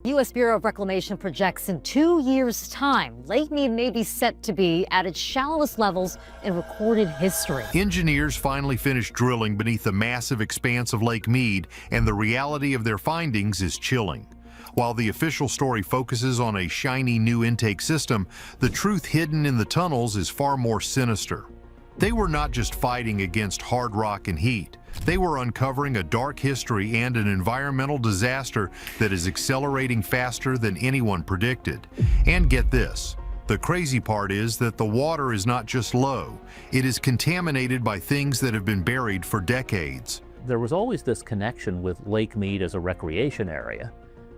U.S. Bureau of Reclamation projects in 2 years' time, Lake Mead may be set to be at its shallowest levels in recorded history. Engineers finally finished drilling beneath the massive expanse of Lake Mead, and the reality of their findings is chilling. While the official story focuses on a shiny new intake system, the truth hidden in the tunnels is far more sinister. They were not just fighting against hard rock and heat. They were uncovering a dark history and an environmental disaster that is accelerating faster than anyone predicted. And get this, the crazy part is that the water is not just low, it is contaminated by things that have been buried for decades. There was always this connection with Lake Mead as a recreation area,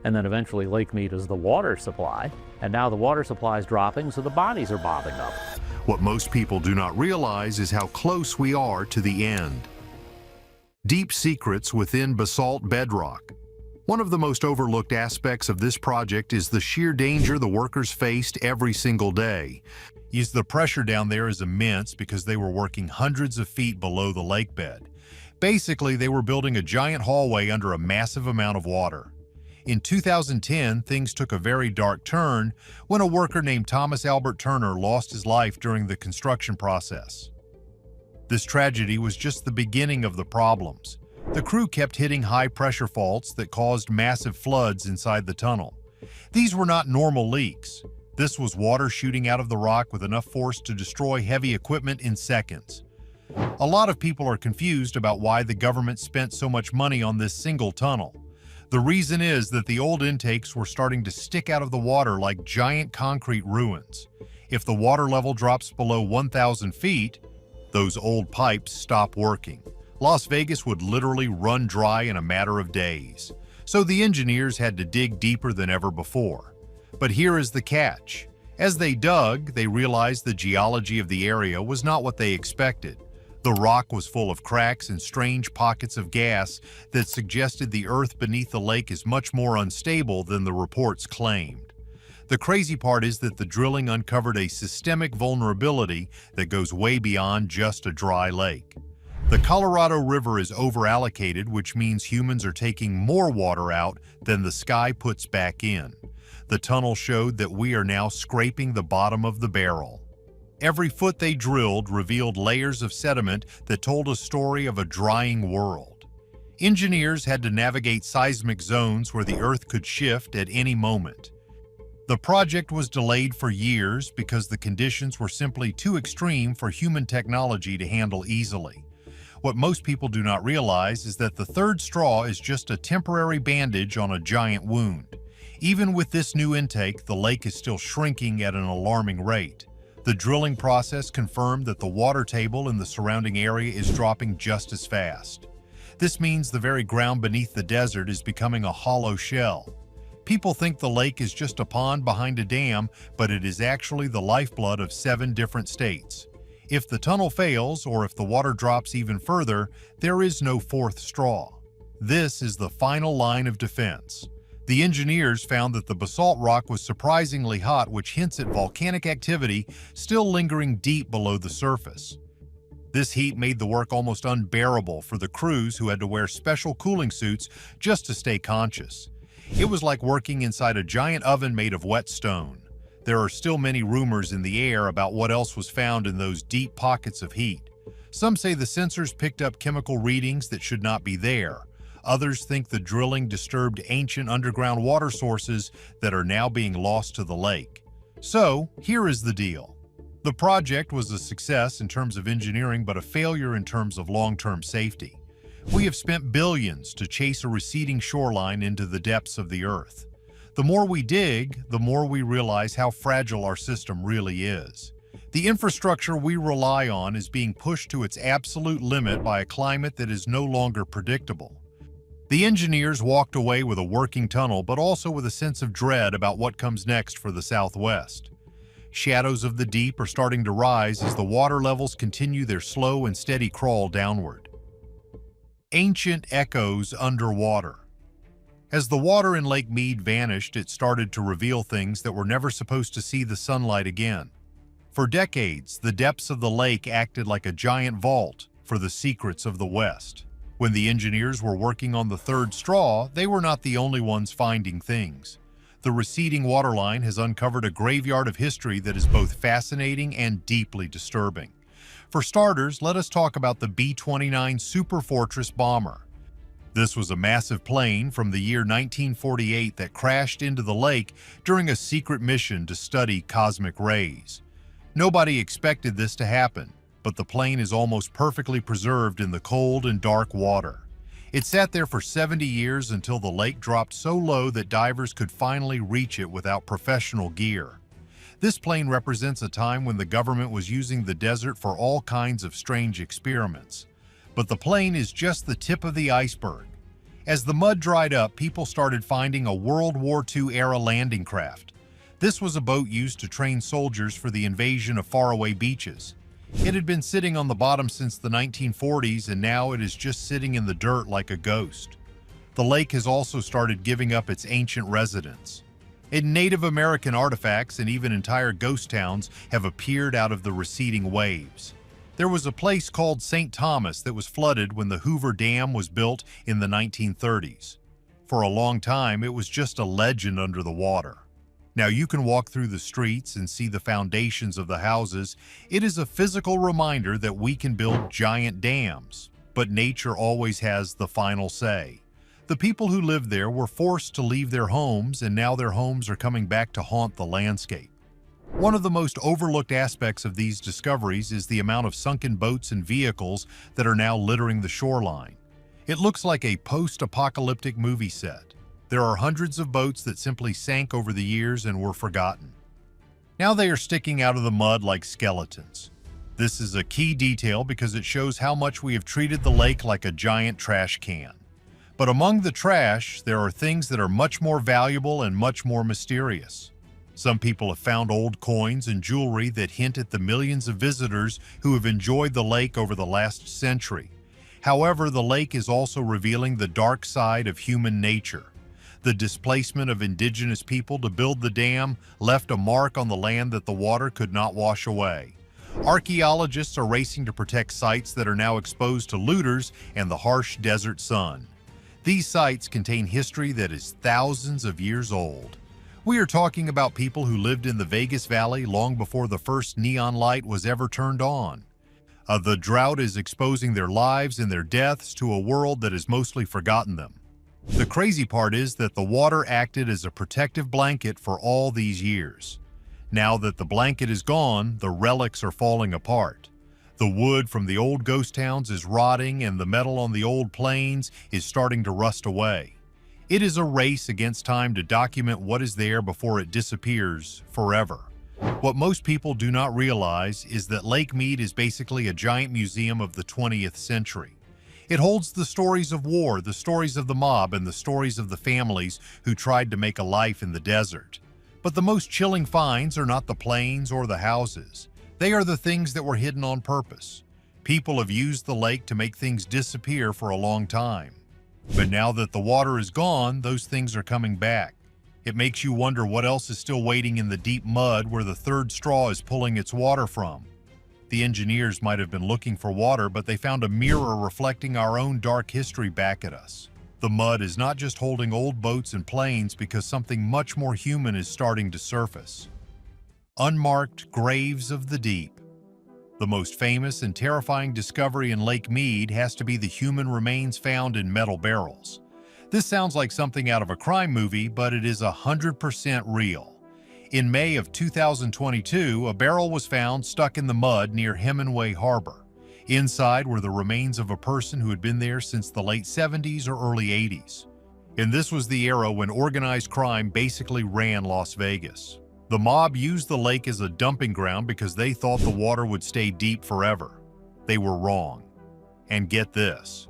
and then eventually Lake Mead as the water supply, and now the water supply is dropping, so the bodies are bobbing up. What most people do not realize is how close we are to the end. Deep secrets within basalt bedrock. One of the most overlooked aspects of this project is the sheer danger the workers faced every single day. The pressure down there is immense because they were working hundreds of feet below the lake bed. Basically, they were building a giant hallway under a massive amount of water. In 2010, things took a very dark turn when a worker named Thomas Albert Turner lost his life during the construction process. This tragedy was just the beginning of the problems. The crew kept hitting high-pressure faults that caused massive floods inside the tunnel. These were not normal leaks. This was water shooting out of the rock with enough force to destroy heavy equipment in seconds. A lot of people are confused about why the government spent so much money on this single tunnel. The reason is that the old intakes were starting to stick out of the water like giant concrete ruins. If the water level drops below 1,000 feet, those old pipes stop working. Las Vegas would literally run dry in a matter of days. So the engineers had to dig deeper than ever before. But here is the catch. As they dug, they realized the geology of the area was not what they expected. The rock was full of cracks and strange pockets of gas that suggested the earth beneath the lake is much more unstable than the reports claimed. The crazy part is that the drilling uncovered a systemic vulnerability that goes way beyond just a dry lake. The Colorado River is overallocated, which means humans are taking more water out than the sky puts back in. The tunnel showed that we are now scraping the bottom of the barrel. Every foot they drilled revealed layers of sediment that told a story of a drying world. Engineers had to navigate seismic zones where the earth could shift at any moment. The project was delayed for years because the conditions were simply too extreme for human technology to handle easily. What most people do not realize is that the third straw is just a temporary bandage on a giant wound. Even with this new intake, the lake is still shrinking at an alarming rate. The drilling process confirmed that the water table in the surrounding area is dropping just as fast. This means the very ground beneath the desert is becoming a hollow shell. People think the lake is just a pond behind a dam, but it is actually the lifeblood of 7 different states. If the tunnel fails, or if the water drops even further, there is no fourth straw. This is the final line of defense. The engineers found that the basalt rock was surprisingly hot, which hints at volcanic activity still lingering deep below the surface. This heat made the work almost unbearable for the crews who had to wear special cooling suits just to stay conscious. It was like working inside a giant oven made of wet stone. There are still many rumors in the air about what else was found in those deep pockets of heat. Some say the sensors picked up chemical readings that should not be there. Others think the drilling disturbed ancient underground water sources that are now being lost to the lake. So, here is the deal. The project was a success in terms of engineering, but a failure in terms of long-term safety. We have spent billions to chase a receding shoreline into the depths of the earth. The more we dig, the more we realize how fragile our system really is. The infrastructure we rely on is being pushed to its absolute limit by a climate that is no longer predictable. The engineers walked away with a working tunnel, but also with a sense of dread about what comes next for the Southwest. Shadows of the deep are starting to rise as the water levels continue their slow and steady crawl downward. Ancient echoes underwater. As the water in Lake Mead vanished, it started to reveal things that were never supposed to see the sunlight again. For decades, the depths of the lake acted like a giant vault for the secrets of the West. When the engineers were working on the third straw, they were not the only ones finding things. The receding waterline has uncovered a graveyard of history that is both fascinating and deeply disturbing. For starters, let us talk about the B-29 Superfortress bomber. This was a massive plane from the year 1948 that crashed into the lake during a secret mission to study cosmic rays. Nobody expected this to happen, but the plane is almost perfectly preserved in the cold and dark water. It sat there for 70 years until the lake dropped so low that divers could finally reach it without professional gear. This plane represents a time when the government was using the desert for all kinds of strange experiments. But the plane is just the tip of the iceberg. As the mud dried up, people started finding a World War II-era landing craft. This was a boat used to train soldiers for the invasion of faraway beaches. It had been sitting on the bottom since the 1940s, and now it is just sitting in the dirt like a ghost. The lake has also started giving up its ancient residents. Native American artifacts and even entire ghost towns have appeared out of the receding waves. There was a place called St. Thomas that was flooded when the Hoover Dam was built in the 1930s. For a long time, it was just a legend under the water. Now you can walk through the streets and see the foundations of the houses. It is a physical reminder that we can build giant dams, but nature always has the final say. The people who lived there were forced to leave their homes, and now their homes are coming back to haunt the landscape. One of the most overlooked aspects of these discoveries is the amount of sunken boats and vehicles that are now littering the shoreline. It looks like a post-apocalyptic movie set. There are hundreds of boats that simply sank over the years and were forgotten. Now they are sticking out of the mud like skeletons. This is a key detail because it shows how much we have treated the lake like a giant trash can. But among the trash, there are things that are much more valuable and much more mysterious. Some people have found old coins and jewelry that hint at the millions of visitors who have enjoyed the lake over the last century. However, the lake is also revealing the dark side of human nature. The displacement of indigenous people to build the dam left a mark on the land that the water could not wash away. Archaeologists are racing to protect sites that are now exposed to looters and the harsh desert sun. These sites contain history that is thousands of years old. We are talking about people who lived in the Vegas Valley long before the first neon light was ever turned on. The drought is exposing their lives and their deaths to a world that has mostly forgotten them. The crazy part is that the water acted as a protective blanket for all these years. Now that the blanket is gone, the relics are falling apart. The wood from the old ghost towns is rotting, and the metal on the old plains is starting to rust away. It is a race against time to document what is there before it disappears forever. What most people do not realize is that Lake Mead is basically a giant museum of the 20th century. It holds the stories of war, the stories of the mob, and the stories of the families who tried to make a life in the desert. But the most chilling finds are not the plains or the houses. They are the things that were hidden on purpose. People have used the lake to make things disappear for a long time. But now that the water is gone, those things are coming back. It makes you wonder what else is still waiting in the deep mud where the third straw is pulling its water from. The engineers might have been looking for water, but they found a mirror reflecting our own dark history back at us. The mud is not just holding old boats and planes because something much more human is starting to surface. Unmarked graves of the deep. The most famous and terrifying discovery in Lake Mead has to be the human remains found in metal barrels. This sounds like something out of a crime movie, but it is 100% real. In May of 2022, a barrel was found stuck in the mud near Hemingway Harbor. Inside were the remains of a person who had been there since the late 70s or early 80s. And this was the era when organized crime basically ran Las Vegas. The mob used the lake as a dumping ground because they thought the water would stay deep forever. They were wrong. And get this.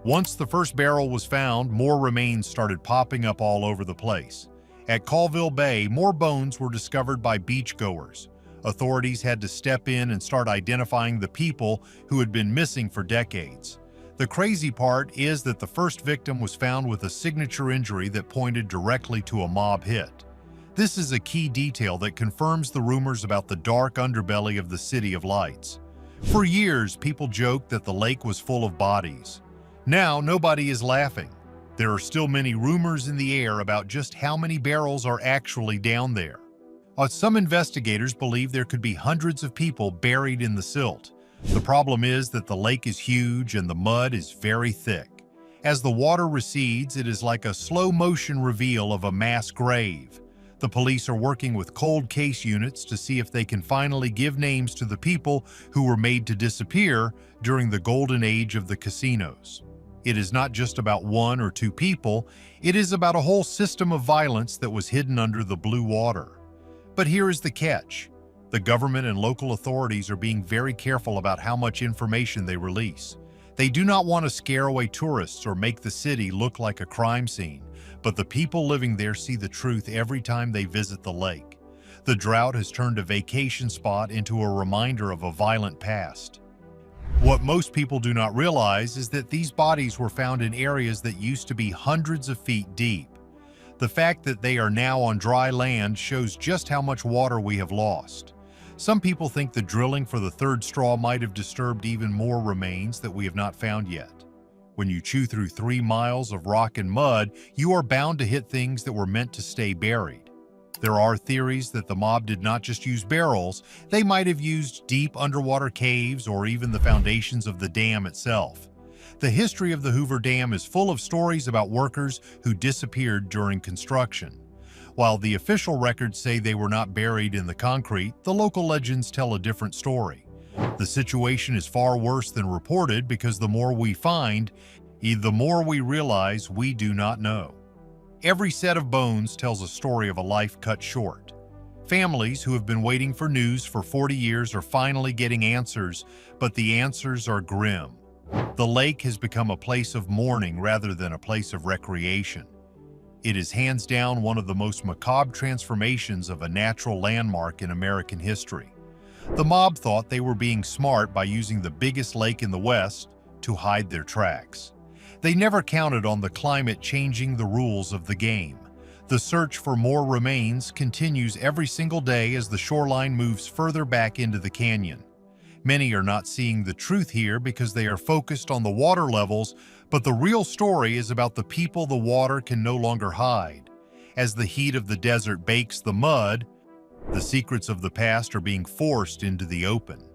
Once the first barrel was found, more remains started popping up all over the place. At Colville Bay, more bones were discovered by beachgoers. Authorities had to step in and start identifying the people who had been missing for decades. The crazy part is that the first victim was found with a signature injury that pointed directly to a mob hit. This is a key detail that confirms the rumors about the dark underbelly of the City of Lights. For years, people joked that the lake was full of bodies. Now, nobody is laughing. There are still many rumors in the air about just how many barrels are actually down there. Some investigators believe there could be hundreds of people buried in the silt. The problem is that the lake is huge and the mud is very thick. As the water recedes, it is like a slow-motion reveal of a mass grave. The police are working with cold case units to see if they can finally give names to the people who were made to disappear during the golden age of the casinos. It is not just about one or two people, it is about a whole system of violence that was hidden under the blue water. But here is the catch. The government and local authorities are being very careful about how much information they release. They do not want to scare away tourists or make the city look like a crime scene, but the people living there see the truth every time they visit the lake. The drought has turned a vacation spot into a reminder of a violent past. What most people do not realize is that these bodies were found in areas that used to be hundreds of feet deep. The fact that they are now on dry land shows just how much water we have lost. Some people think the drilling for the third straw might have disturbed even more remains that we have not found yet. When you chew through 3 miles of rock and mud, you are bound to hit things that were meant to stay buried. There are theories that the mob did not just use barrels, they might have used deep underwater caves or even the foundations of the dam itself. The history of the Hoover Dam is full of stories about workers who disappeared during construction. While the official records say they were not buried in the concrete, the local legends tell a different story. The situation is far worse than reported because the more we find, the more we realize we do not know. Every set of bones tells a story of a life cut short. Families who have been waiting for news for 40 years are finally getting answers, but the answers are grim. The lake has become a place of mourning rather than a place of recreation. It is hands down one of the most macabre transformations of a natural landmark in American history. The mob thought they were being smart by using the biggest lake in the West to hide their tracks. They never counted on the climate changing the rules of the game. The search for more remains continues every single day as the shoreline moves further back into the canyon. Many are not seeing the truth here because they are focused on the water levels, but the real story is about the people the water can no longer hide. As the heat of the desert bakes the mud, the secrets of the past are being forced into the open.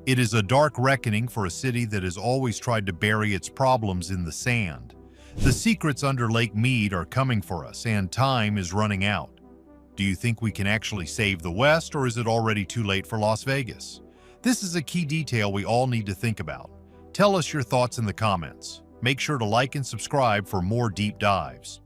It is a dark reckoning for a city that has always tried to bury its problems in the sand. The secrets under Lake Mead are coming for us, and time is running out. Do you think we can actually save the West, or is it already too late for Las Vegas? This is a key detail we all need to think about. Tell us your thoughts in the comments. Make sure to like and subscribe for more deep dives.